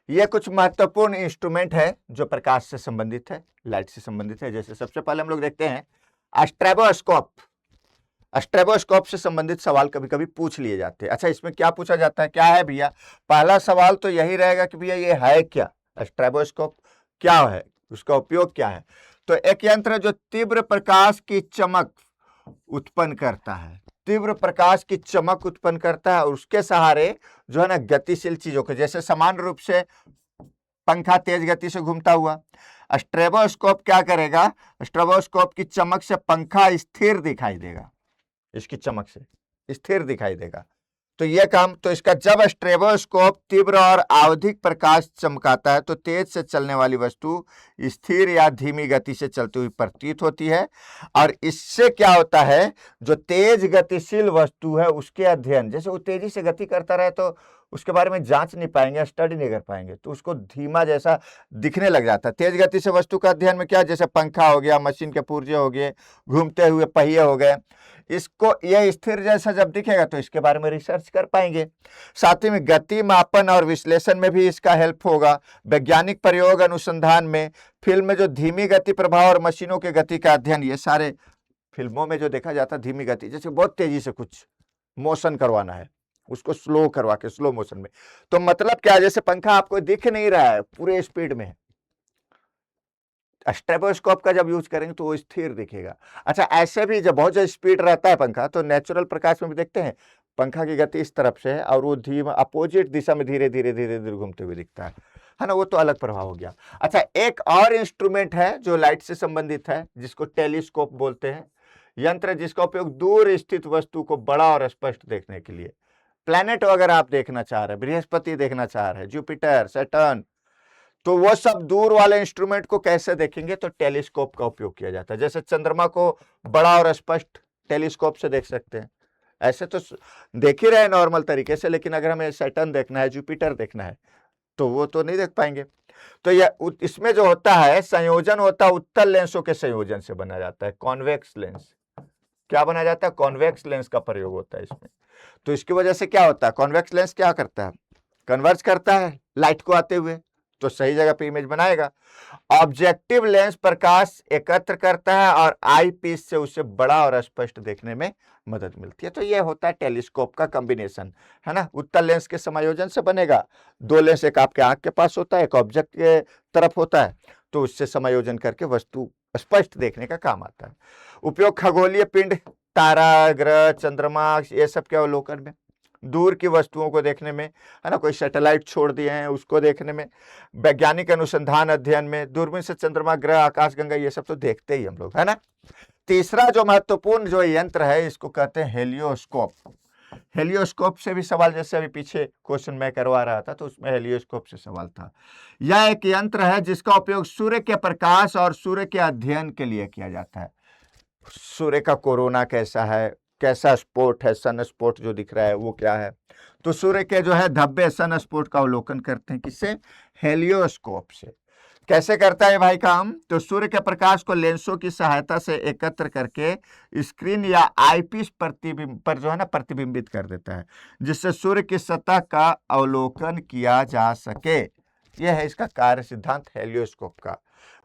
ये कुछ महत्वपूर्ण इंस्ट्रूमेंट है जो प्रकाश से संबंधित है, लाइट से संबंधित है। जैसे सबसे पहले हम लोग देखते हैं स्ट्रेबोस्कोप। स्ट्रेबोस्कोप से संबंधित सवाल कभी कभी पूछ लिए जाते हैं। अच्छा, इसमें क्या पूछा जाता है, क्या है भैया? पहला सवाल तो यही रहेगा कि भैया ये है क्या, स्ट्रेबोस्कोप क्या है, उसका उपयोग क्या है। तो एक यंत्र है जो तीव्र प्रकाश की चमक उत्पन्न करता है, तीव्र प्रकाश की चमक उत्पन्न करता है, और उसके सहारे जो है ना गतिशील चीजों के, जैसे समान रूप से पंखा तेज गति से घूमता हुआ, स्ट्रेबोस्कोप क्या करेगा, स्ट्रेबोस्कोप की चमक से पंखा स्थिर दिखाई देगा, इसकी चमक से स्थिर दिखाई देगा। तो यह काम, तो इसका जब स्ट्रेबोस्कोप तीव्र और आवधिक प्रकाश चमकाता है तो तेज से चलने वाली वस्तु स्थिर या धीमी गति से चलती हुई प्रतीत होती है, और इससे क्या होता है, जो तेज गतिशील वस्तु है उसके अध्ययन, जैसे वो तेजी से गति करता रहे तो उसके बारे में जांच नहीं पाएंगे, स्टडी नहीं कर पाएंगे, तो उसको धीमा जैसा दिखने लग जाता है। तेज गति से वस्तु का अध्ययन में क्या, जैसे पंखा हो गया, मशीन के पुर्जे हो गए, घूमते हुए पहिए हो गए, इसको यह स्थिर जैसा जब दिखेगा तो इसके बारे में रिसर्च कर पाएंगे। साथ ही में गति मापन और विश्लेषण में भी इसका हेल्प होगा। वैज्ञानिक प्रयोग अनुसंधान में फिल्म में जो धीमी गति प्रभाव और मशीनों की गति का अध्ययन, ये सारे फिल्मों में जो देखा जाता है धीमी गति, जैसे बहुत तेजी से कुछ मोशन करवाना है, उसको स्लो करवा के स्लो मोशन में, तो मतलब क्या, जैसे पंखा आपको दिख नहीं रहा है, पूरे स्पीड में है, स्ट्रेबोस्कोप का जब यूज करेंगे तो वो स्थिर दिखेगा। अच्छा, ऐसे भी जब बहुत ज्यादा स्पीड रहता है पंखा तो नेचुरल प्रकाश में भी देखते हैं पंखा की गति इस तरफ से है और वो धीमा अपोजिट दिशा में धीरे धीरे धीरे धीरे घूमते हुए दिखता है ना, वो तो अलग प्रभाव हो गया। अच्छा, एक और इंस्ट्रूमेंट है जो लाइट से संबंधित है जिसको टेलीस्कोप बोलते हैं, यंत्र जिसका उपयोग दूर स्थित वस्तु को बड़ा और स्पष्ट देखने के लिए, प्लैनेट वगैरह आप देखना चाह रहे हैं, बृहस्पति देखना चाह रहे हैं, जुपिटर, सैटर्न, तो वो सब दूर वाले इंस्ट्रूमेंट को कैसे देखेंगे, तो टेलीस्कोप का उपयोग किया जाता है। जैसे चंद्रमा को बड़ा और स्पष्ट टेलीस्कोप से देख सकते हैं, ऐसे तो देख ही रहे नॉर्मल तरीके से, लेकिन अगर हमें सैटर्न देखना है, जुपिटर देखना है, तो वो तो नहीं देख पाएंगे। तो यह इसमें जो होता है संयोजन होता है, उत्तल लेंसों के संयोजन से बना जाता है, कॉन्वेक्स लेंस। क्या बना जाता है, कॉन्वेक्स लेंस का प्रयोग होता है इसमें। तो इसकी वजह से क्या होता है, कॉन्वेक्स लेंस क्या करता है, कन्वर्ज करता है लाइट को आते हुए, तो सही जगह पे इमेज बनाएगा। ऑब्जेक्टिव लेंस प्रकाश एकत्र करता है और आई पीस से उसे बड़ा और स्पष्ट देखने में मदद मिलती है। तो यह होता है टेलीस्कोप का कॉम्बिनेशन, है ना, उत्तल लेंस के समायोजन से बनेगा। दो लेंस, एक आपके आंख के पास होता है, एक ऑब्जेक्ट के तरफ होता है, तो उससे समायोजन करके वस्तु स्पष्ट देखने का काम आता है। उपयोग खगोलीय पिंड, तारा, ग्रह, चंद्रमा, ये सब के अवलोकन में, दूर की वस्तुओं को देखने में, है ना, कोई सैटेलाइट छोड़ दिए हैं उसको देखने में, वैज्ञानिक अनुसंधान अध्ययन में, दूरबीन से चंद्रमा, ग्रह, आकाशगंगा, ये सब तो देखते ही हम लोग, है ना। तीसरा जो महत्वपूर्ण जो यंत्र है इसको कहते हैं हेलियोस्कोप। हेलियोस्कोप से भी सवाल, जैसे अभी पीछे क्वेश्चन मैं करवा रहा था तो उसमें हेलियोस्कोप से सवाल था। यह एक यंत्र है जिसका उपयोग सूर्य के प्रकाश और सूर्य के अध्ययन के लिए किया जाता है। सूर्य का कोरोना कैसा है, कैसा स्पॉट है, सन स्पॉट जो दिख रहा है वो क्या है, तो सूर्य के जो है धब्बे, सन स्पॉट का अवलोकन करते हैं, किससे, हेलियोस्कोप से। कैसे करता है भाई काम, तो सूर्य के प्रकाश को लेंसों की सहायता से एकत्र करके स्क्रीन या आईपीस प्रतिबिंब पर जो है ना प्रतिबिंबित कर देता है, जिससे सूर्य की सतह का अवलोकन किया जा सके। यह है इसका कार्य सिद्धांत हेलियोस्कोप का।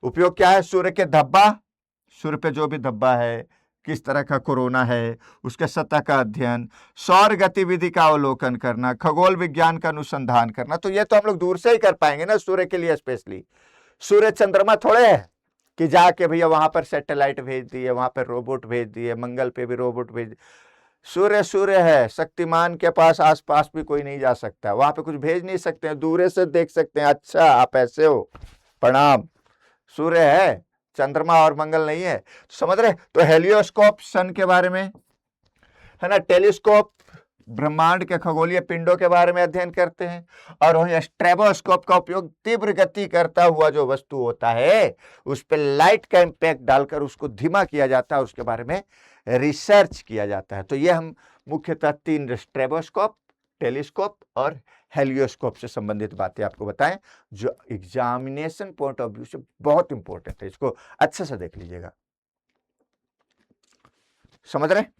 उपयोग क्या है, सूर्य के धब्बा, सूर्य पे जो भी धब्बा है, किस तरह का कोरोना है, उसके सतह का अध्ययन, सौर गतिविधि का अवलोकन करना, खगोल विज्ञान का अनुसंधान करना। तो ये तो हम लोग दूर से ही कर पाएंगे ना, सूर्य के लिए स्पेशली। सूर्य चंद्रमा थोड़े है कि जाके भैया वहां पर सैटेलाइट भेज दिए, वहां पर रोबोट भेज दिए, मंगल पे भी रोबोट भेज, सूर्य सूर्य है, शक्तिमान के पास आसपास भी कोई नहीं जा सकता, वहां पे कुछ भेज नहीं सकते हैं, दूर से देख सकते हैं, अच्छा आप ऐसे हो, प्रणाम, सूर्य है, चंद्रमा और मंगल नहीं है, समझ रहे। तो हेलियोस्कोप सन के बारे में, है ना, टेलीस्कोप ब्रह्मांड के खगोलीय पिंडों के बारे में अध्ययन करते हैं, और वहीं स्ट्रेबोस्कोप का उपयोग तीव्र गति करता हुआ जो वस्तु होता है उस पर लाइट का इंपैक्ट डालकर उसको धीमा किया जाता है, उसके बारे में रिसर्च किया जाता है। तो ये हम मुख्यतः तीन, स्ट्रेबोस्कोप, टेलीस्कोप और हेलियोस्कोप से संबंधित बातें आपको बताएं, जो एग्जामिनेशन पॉइंट ऑफ व्यू से बहुत इंपॉर्टेंट है। इसको अच्छे से देख लीजिएगा, समझ रहे हैं।